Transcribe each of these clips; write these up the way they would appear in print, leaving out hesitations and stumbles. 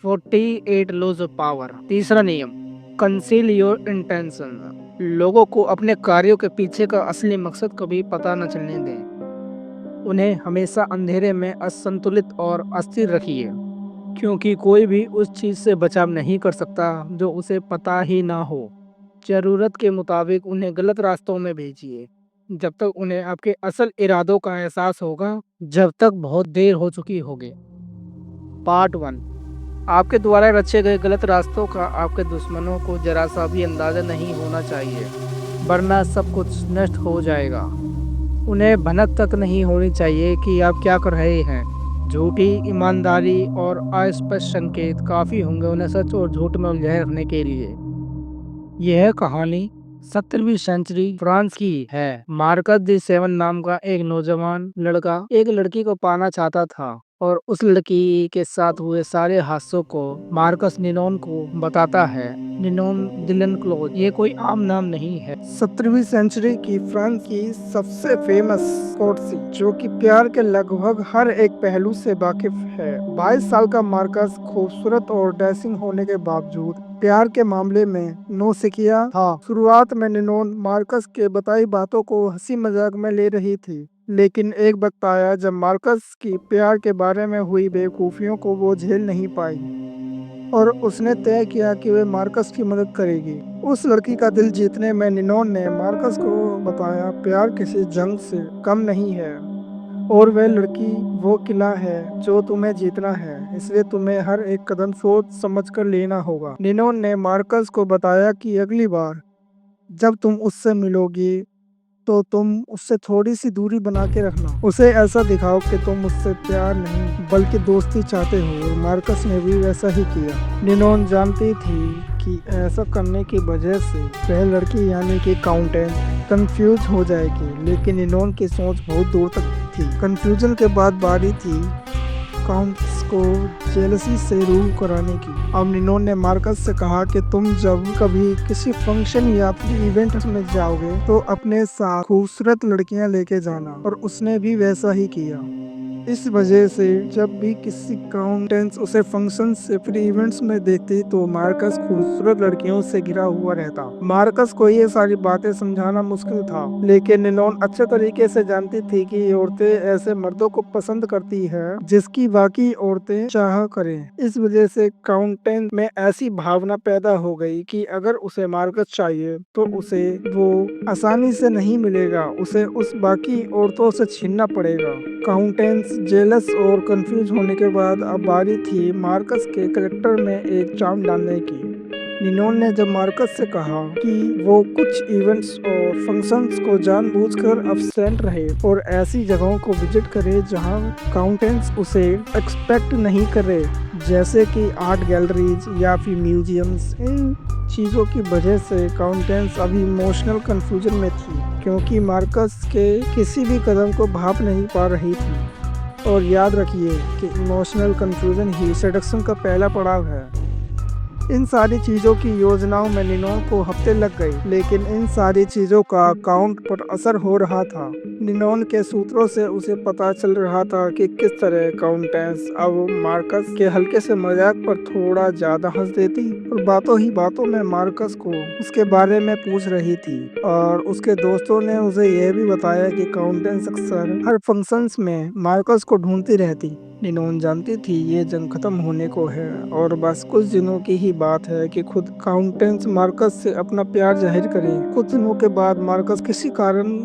48 laws of power. तीसरा नियम, conceal your intention. लोगों को अपने कार्यों के पीछे का असली मकसद कभी पता न चलने दें। उन्हें हमेशा अंधेरे में असंतुलित और अस्थिर रखिए, क्योंकि कोई भी उस चीज से बचाव नहीं कर सकता जो उसे पता ही ना हो। जरूरत के मुताबिक उन्हें गलत रास्तों में भेजिए, जब तक उन्हें आपके असल इरादों का एहसास होगा, जब तक बहुत देर हो चुकी होगी। पार्ट वन, आपके द्वारा रचे गए गलत रास्तों का आपके दुश्मनों को जरा सा भी अंदाजा नहीं होना चाहिए, वरना सब कुछ नष्ट हो जाएगा। उन्हें भनक तक नहीं होनी चाहिए कि आप क्या कर रहे हैं। झूठी ईमानदारी और अस्पष्ट संकेत काफ़ी होंगे उन्हें सच और झूठ में उलझाए रखने के लिए। यह कहानी 17वीं सेंचुरी फ्रांस की है। मार्कस दी सेवन नाम का एक नौजवान लड़का एक लड़की को पाना चाहता था और उस लड़की के साथ हुए सारे हादसों को मार्कस निनोन को बताता है। निनोन डिलन क्लोज ये कोई आम नाम नहीं है। 17वीं सेंचुरी की फ्रांस की सबसे फेमस कोर्टसी, जो कि प्यार के लगभग हर एक पहलू से वाकिफ है। 22 साल का मार्कस खूबसूरत और डैशिंग होने के बावजूद प्यार के मामले में नौसिखिया था। शुरुआत में निनोन मार्कस के बताई बातों को हंसी मजाक में ले रही थी, लेकिन एक वक्त आया जब मार्कस की प्यार के बारे में हुई बेवकूफियों को वो झेल नहीं पाई और उसने तय किया कि वे मार्कस की मदद करेगी। उस लड़की का दिल जीतने में निनोन ने मार्कस को बताया, प्यार किसी जंग से कम नहीं है और वह लड़की वो किला है जो तुम्हें जीतना है, इसलिए तुम्हें हर एक कदम सोच समझ कर लेना होगा। निनोन ने मार्कस को बताया कि अगली बार जब तुम उससे मिलोगी तो तुम उससे थोड़ी सी दूरी बना के रखना। उसे ऐसा दिखाओ कि तुम उससे प्यार नहीं बल्कि दोस्ती चाहते हो, और मार्कस ने भी वैसा ही किया। निनोन जानती थी कि ऐसा करने की वजह से वह लड़की यानी कि काउंटेंस कंफ्यूज हो जाएगी, लेकिन निनोन की सोच बहुत दूर तक थी। कंफ्यूजन के बाद बारी थी काउंट्स को जेलसी से रूल कराने की। अब निनोन ने मार्कस से कहा कि तुम जब कभी किसी फंक्शन या फिर इवेंट में जाओगे तो अपने साथ खूबसूरत लड़कियां लेके जाना, और उसने भी वैसा ही किया। इस वजह से जब भी किसी काउंटेंस उसे फंक्शन से फिर इवेंट्स में देखती तो मार्कस खूबसूरत लड़कियों से घिरा हुआ रहता। मार्कस को ये सारी बातें समझाना मुश्किल था, लेकिन निनोन अच्छे तरीके से जानती थी कि औरतें ऐसे मर्दों को पसंद करती है जिसकी बाकी औरतें चाह करें। इस वजह से काउंटेंस में ऐसी भावना पैदा हो गई कि अगर उसे मार्कस चाहिए तो उसे वो आसानी से नहीं मिलेगा, उसे उस बाकी औरतों से छीनना पड़ेगा। काउंटेंस जेलस और कंफ्यूज होने के बाद अब बारी थी मार्कस के करेक्टर में एक चार्म डालने की। निनोन ने जब मार्कस से कहा कि वो कुछ इवेंट्स और फंक्शंस को जानबूझकर अब्सेंट रहे और ऐसी जगहों को विजिट करे जहां काउंटेंस उसे एक्सपेक्ट नहीं करे, जैसे कि आर्ट गैलरीज या फिर म्यूजियम्स, इन चीज़ों की वजह से काउंटेंस अभी इमोशनल कंफ्यूजन में थी, क्योंकि मार्कस के किसी भी कदम को भाप नहीं पा रही थी। और याद रखिए कि इमोशनल कंफ्यूजन ही सेडक्शन का पहला पड़ाव है। इन सारी चीज़ों की योजनाओं में निनोन को हफ्ते लग गई, लेकिन इन सारी चीज़ों का काउंट पर असर हो रहा था। निनोन के सूत्रों से उसे पता चल रहा था कि किस तरह काउंटेंस अब मार्कस के हल्के से मजाक पर थोड़ा ज़्यादा हंस देती और बातों ही बातों में मार्कस को उसके बारे में पूछ रही थी। और उसके दोस्तों ने उसे यह भी बताया कि काउंटेंस अक्सर हर फंक्शंस में मार्कस को ढूंढती रहती। निनोन जानती थी ये जंग खत्म होने को है और बस कुछ दिनों की ही बात है कि खुद काउंटेंस मार्कस से अपना प्यार जाहिर करे। कुछ दिनों के बाद मार्कस किसी कारण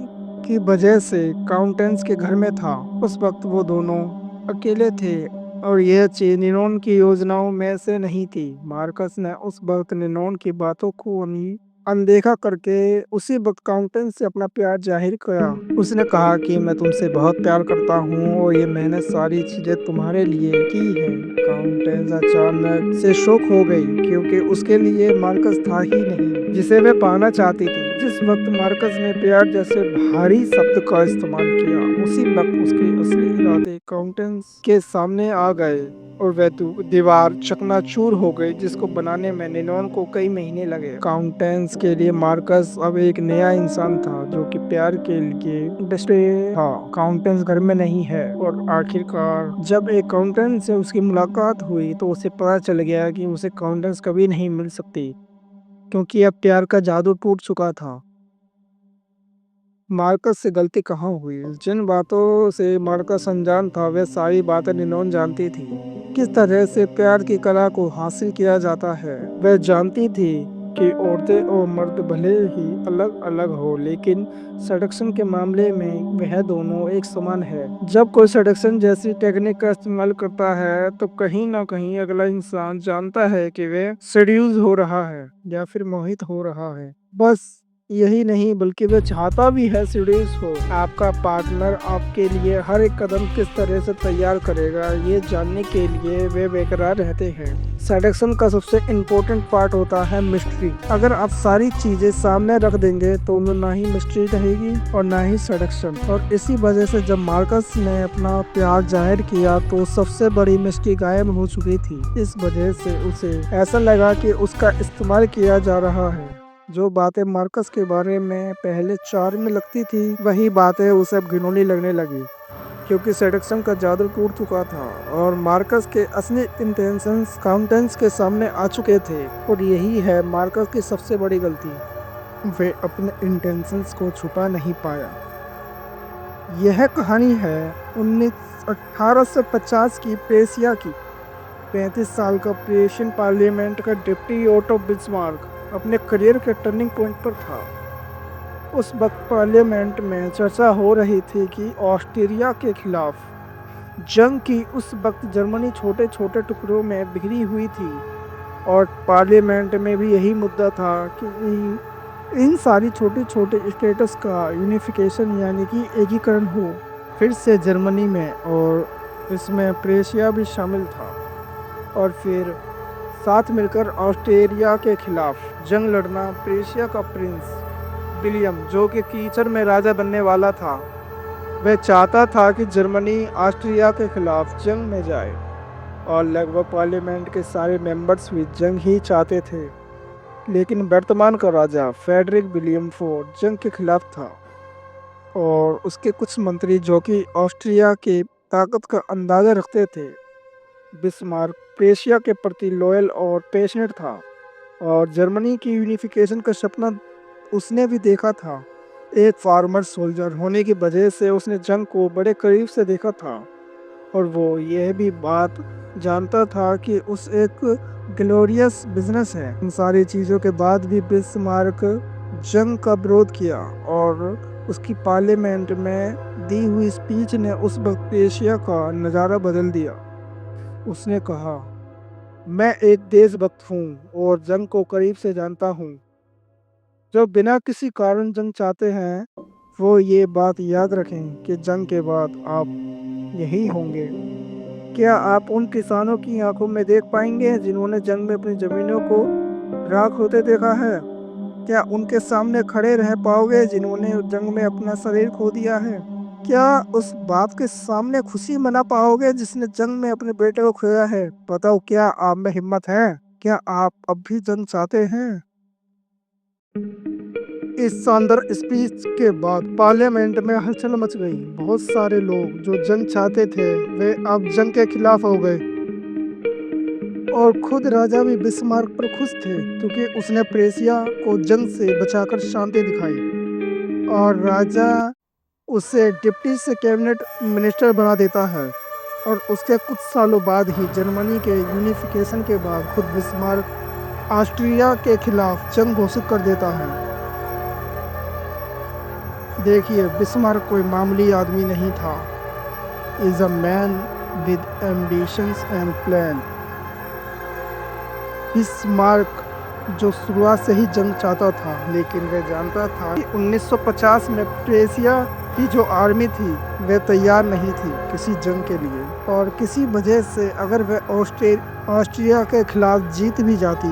की वजह से काउंटेंस के घर में था। उस वक्त वो दोनों अकेले थे और यह चीज निनोन की योजनाओं में से नहीं थी। मार्कस ने उस वक्त निनोन की बातों को अनदेखा करके उसी वक्त काउंटेंस से अपना प्यार जाहिर किया। उसने कहा कि मैं तुमसे बहुत प्यार करता हूँ और ये मैंने सारी चीजें तुम्हारे लिए की है। काउंटेंस अचानक से शॉक हो गई, क्योंकि उसके लिए मार्कस था ही नहीं जिसे वे पाना चाहती थी। जिस वक्त मार्कस ने प्यार जैसे भारी शब्द का इस्तेमाल किया, उसी वक्त उसके असली इरादे काउंटेंस के सामने आ गए। और वह दीवार चकनाचूर हो गई जिसको बनाने में निनॉन को कई महीने लगे। काउंटेंस के लिए मार्कस अब एक नया इंसान था जो कि प्यार के लिए desperate था। काउंटेंस घर में नहीं है और आखिरकार जब एक काउंटेंस से उसकी मुलाकात हुई तो उसे पता चल गया कि उसे काउंटेंस कभी नहीं मिल सकती क्योंकि अब प्यार का जादू टूट चुका था। मार्कस से गलती कहाँ हुई? जिन बातों से मार्कस अनजान था वे सारी बातें निनॉन जानती थी। किस तरह से प्यार की कला को हासिल किया जाता है। वह जानती थी कि औरतें और मर्द भले ही अलग अलग हो लेकिन सेडक्शन के मामले में वह दोनों एक समान है। जब कोई सेडक्शन जैसी टेक्निक का इस्तेमाल करता है तो कहीं ना कहीं अगला इंसान जानता है कि वह सेड्यूस हो रहा है या फिर मोहित हो रहा है। बस यही नहीं बल्कि वह चाहता भी है सीरियस हो। आपका पार्टनर आपके लिए हर एक कदम किस तरह से तैयार करेगा ये जानने के लिए वे बेकरार रहते हैं। सेडक्शन का सबसे इम्पोर्टेंट पार्ट होता है मिस्ट्री। अगर आप सारी चीजें सामने रख देंगे तो उनमें ना ही मिस्ट्री रहेगी और ना ही सेडक्शन। और इसी वजह से जब मार्कस ने अपना प्यार जाहिर किया तो सबसे बड़ी मिस्ट्री गायब हो चुकी थी। इस वजह से उसे ऐसा लगा कि उसका इस्तेमाल किया जा रहा है। जो बातें मार्कस के बारे में पहले चार्म में लगती थी वही बातें उसे अब घिनौनी लगने लगी क्योंकि सेडक्शन का जादू टूट चुका था और मार्कस के असली इंटेंशंस काउंटेंस के सामने आ चुके थे। और यही है मार्कस की सबसे बड़ी गलती, वे अपने इंटेंशंस को छुपा नहीं पाया। यह कहानी है 1850 की प्रेसिया की। 35 साल का प्रेशियन पार्लियामेंट का डिप्टी ओटो बिस्मार्क अपने करियर के टर्निंग पॉइंट पर था। उस वक्त पार्लियामेंट में चर्चा हो रही थी कि ऑस्ट्रिया के खिलाफ जंग की। उस वक्त जर्मनी छोटे छोटे टुकड़ों में बिखरी हुई थी और पार्लियामेंट में भी यही मुद्दा था कि इन सारी छोटे छोटे स्टेट्स का यूनिफिकेशन यानी कि एकीकरण हो फिर से जर्मनी में, और इसमें प्रेशिया भी शामिल था। और फिर साथ मिलकर ऑस्ट्रेलिया के खिलाफ जंग लड़ना। प्रेशिया का प्रिंस विलियम जो कि कीचड़ में राजा बनने वाला था, वह चाहता था कि जर्मनी ऑस्ट्रिया के खिलाफ जंग में जाए और लगभग पार्लियामेंट के सारे मेंबर्स भी जंग ही चाहते थे। लेकिन वर्तमान का राजा फ्रेडरिक विलियम फोर्ड जंग के खिलाफ था और उसके कुछ मंत्री जो कि ऑस्ट्रिया की ताकत का अंदाजा रखते थे। बिस्मार्क प्रेशिया के प्रति लॉयल और पैशनेट था और जर्मनी की यूनिफिकेशन का सपना उसने भी देखा था। एक फार्मर सोल्जर होने की वजह से उसने जंग को बड़े करीब से देखा था और वो यह भी बात जानता था कि उस एक ग्लोरियस बिजनेस है। इन सारी चीज़ों के बाद भी बिस्मार्क जंग का विरोध किया और उसकी पार्लियामेंट में दी हुई स्पीच ने उस वक्त प्रेशिया का नज़ारा बदल दिया। उसने कहा, मैं एक देशभक्त हूँ और जंग को करीब से जानता हूँ। जो बिना किसी कारण जंग चाहते हैं वो ये बात याद रखें कि जंग के बाद आप यही होंगे। क्या आप उन किसानों की आंखों में देख पाएंगे जिन्होंने जंग में अपनी जमीनों को राख होते देखा है? क्या उनके सामने खड़े रह पाओगे जिन्होंने जंग में अपना शरीर खो दिया है? क्या उस बाप के सामने खुशी मना पाओगे जिसने जंग में अपने बेटे को खोया है? बताओ, क्या आप में हिम्मत है? क्या आप अब भी जंग चाहते हैं? इस शानदार स्पीच के बाद पार्लियामेंट में हलचल मच गई। बहुत सारे लोग जो जंग चाहते थे वे अब जंग के खिलाफ हो गए और खुद राजा भी बिस्मार्क पर खुश थे क्योंकि उसने प्रेशिया को जंग से बचाकर शांति दिखाई और राजा उसे डिप्टी से कैबिनेट मिनिस्टर बना देता है। और उसके कुछ सालों बाद ही जर्मनी के यूनिफिकेशन के बाद खुद बिस्मार्क ऑस्ट्रिया के खिलाफ जंग घोषित कर देता है। देखिए, बिस्मार्क कोई मामूली आदमी नहीं था। Is a man with ambitions and plan. Bismarck जो शुरुआत से ही जंग चाहता था लेकिन वह जानता था कि 1950 में प्रेशिया की जो आर्मी थी वह तैयार नहीं थी किसी जंग के लिए और किसी वजह से अगर वह ऑस्ट्रिया के खिलाफ जीत भी जाती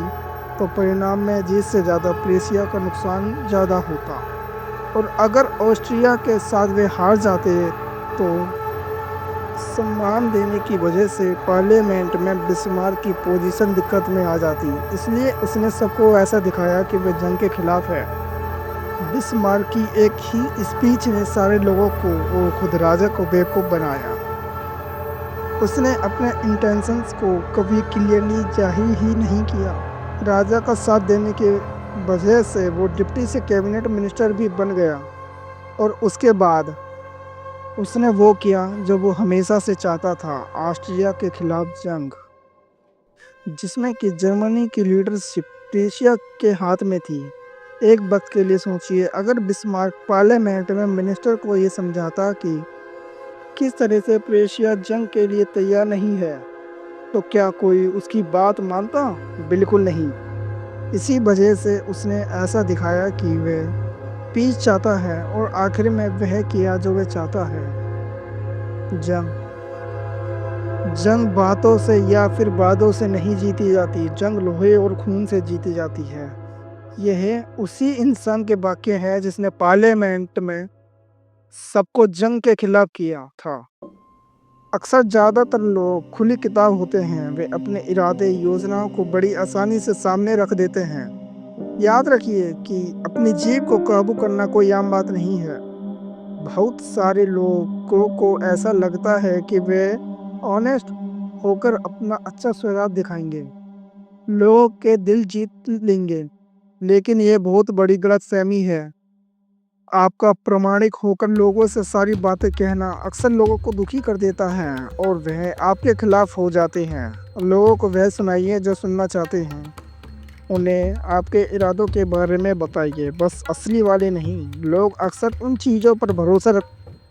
तो परिणाम में जीत से ज़्यादा प्रेशिया का नुकसान ज़्यादा होता। और अगर ऑस्ट्रिया के साथ वे हार जाते तो सम्मान देने की वजह से पार्लियामेंट में बिस्मार्क की पोजीशन दिक्कत में आ जाती, इसलिए उसने सबको ऐसा दिखाया कि वह जंग के खिलाफ है। बिस्मार्क की एक ही स्पीच ने सारे लोगों को और खुद राजा को बेवकूफ़ बनाया। उसने अपने इंटेंशंस को कभी क्लियरली जाहिर ही नहीं किया। राजा का साथ देने की वजह से वो डिप्टी से कैबिनेट मिनिस्टर भी बन गया और उसके बाद उसने वो किया जो वो हमेशा से चाहता था, ऑस्ट्रिया के खिलाफ जंग, जिसमें कि जर्मनी की लीडरशिप प्रेशिया के हाथ में थी। एक वक्त के लिए सोचिए, अगर बिस्मार्क पार्लियामेंट में मिनिस्टर को ये समझाता कि किस तरह से प्रेशिया जंग के लिए तैयार नहीं है, तो क्या कोई उसकी बात मानता? बिल्कुल नहीं। इसी वजह से उसने ऐसा दिखाया कि वह पीस चाहता है और आखिर में वह किया जो वह चाहता है। जंग जंग बातों से या फिर वादों से नहीं जीती जाती, जंग लोहे और खून से जीती जाती है। यह उसी इंसान के वाक्य है जिसने पार्लियामेंट में सबको जंग के खिलाफ किया था। अक्सर ज़्यादातर लोग खुली किताब होते हैं, वे अपने इरादे योजनाओं को बड़ी आसानी से सामने रख देते हैं। याद रखिए कि अपनी जीभ को काबू करना कोई आम बात नहीं है। बहुत सारे लोगों को ऐसा लगता है कि वे ऑनेस्ट होकर अपना अच्छा स्वभाव दिखाएंगे, लोगों के दिल जीत लेंगे, लेकिन ये बहुत बड़ी गलतफहमी है। आपका प्रामाणिक होकर लोगों से सारी बातें कहना अक्सर लोगों को दुखी कर देता है और वह आपके खिलाफ हो जाते हैं। लोगों को वह सुनाइए जो सुनना चाहते हैं। उन्हें आपके इरादों के बारे में बताइए, बस असली वाले नहीं। लोग अक्सर उन चीज़ों पर भरोसा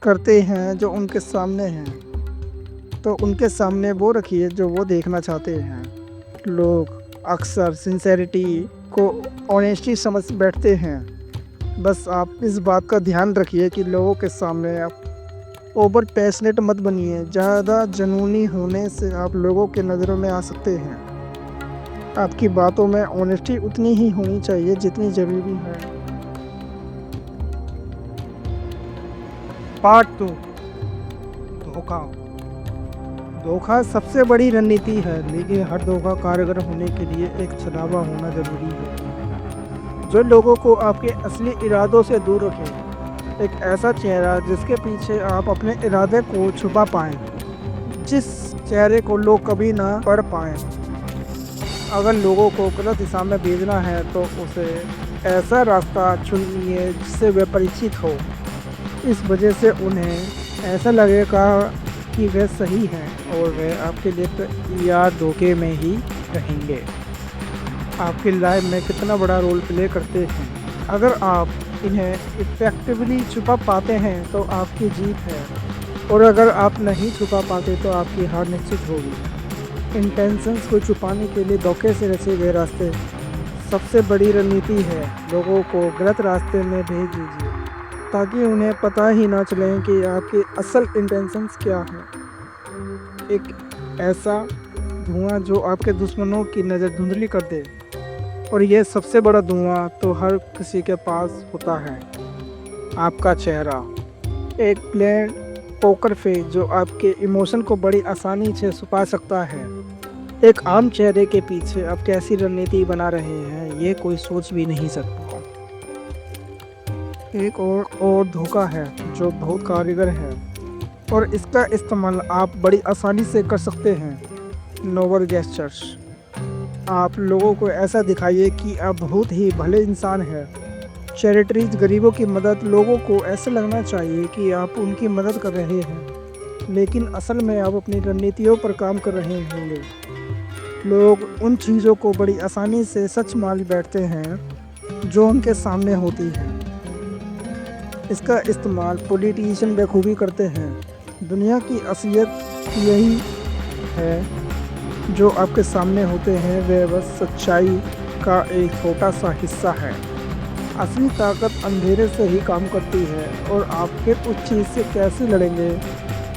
करते हैं जो उनके सामने हैं, तो उनके सामने वो रखिए जो वो देखना चाहते हैं। लोग अक्सर सिंसेरिटी को ऑनेस्टी समझ बैठते हैं। बस आप इस बात का ध्यान रखिए कि लोगों के सामने आप ओवर पैशनेट मत बनिए। ज़्यादा जुनूनी होने से आप लोगों के नज़रों में आ सकते हैं। आपकी बातों में ऑनेस्टी उतनी ही होनी चाहिए जितनी ज़रूरी है। पार्ट 2, धोखा। धोखा सबसे बड़ी रणनीति है, लेकिन हर धोखा कारगर होने के लिए एक छलावा होना जरूरी है जो लोगों को आपके असली इरादों से दूर रखे। एक ऐसा चेहरा जिसके पीछे आप अपने इरादे को छुपा पाएं, जिस चेहरे को लोग कभी ना पढ़ पाएं। अगर लोगों को गलत दिशा में भेजना है तो उसे ऐसा रास्ता चुनिए जिससे वे परिचित हो। इस वजह से उन्हें ऐसा लगेगा कि वे सही हैं और वे आपके लिए या धोखे में ही रहेंगे। आपकी लाइफ में कितना बड़ा रोल प्ले करते हैं। अगर आप इन्हें इफेक्टिवली छुपा पाते हैं तो आपकी जीत है, और अगर आप नहीं छुपा पाते तो आपकी हार निश्चित होगी। इंटेंशंस को छुपाने के लिए धोखे से रचे गए रास्ते सबसे बड़ी रणनीति है। लोगों को गलत रास्ते में भेज दीजिए ताकि उन्हें पता ही ना चले कि आपकी असल इंटेंशंस क्या हैं। एक ऐसा धुआं जो आपके दुश्मनों की नज़र धुंधली कर दे, और यह सबसे बड़ा धुआं तो हर किसी के पास होता है, आपका चेहरा। एक प्लेन पोकर फेस जो आपके इमोशन को बड़ी आसानी से छुपा सकता है। एक आम चेहरे के पीछे आप कैसी रणनीति बना रहे हैं ये कोई सोच भी नहीं सकता। एक और धोखा है जो बहुत कारगर है और इसका इस्तेमाल आप बड़ी आसानी से कर सकते हैं। Noble gestures. आप लोगों को ऐसा दिखाइए कि आप बहुत ही भले इंसान हैं। चैरिटीज, गरीबों की मदद। लोगों को ऐसा लगना चाहिए कि आप उनकी मदद कर रहे हैं, लेकिन असल में आप अपनी रणनीतियों पर काम कर रहे होंगे। लोग उन चीज़ों को बड़ी आसानी से सच मान बैठते हैं जो उनके सामने होती हैं। इसका इस्तेमाल पॉलिटिशियन बखूबी करते हैं। दुनिया की असलियत यही है, जो आपके सामने होते हैं वे बस सच्चाई का एक छोटा सा हिस्सा है। असली ताकत अंधेरे से ही काम करती है, और आप फिर उस चीज़ से कैसे लड़ेंगे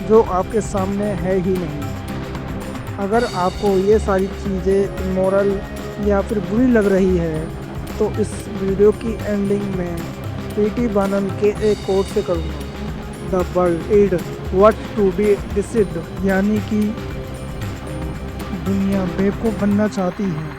जो आपके सामने है ही नहीं। अगर आपको ये सारी चीज़ें इमोरल या फिर बुरी लग रही है तो इस वीडियो की एंडिंग में पीटी बानन के एक कोट से करूँगा, the world is what to be deceived. यानी कि दुनिया बेवकूफ़ बनना चाहती है।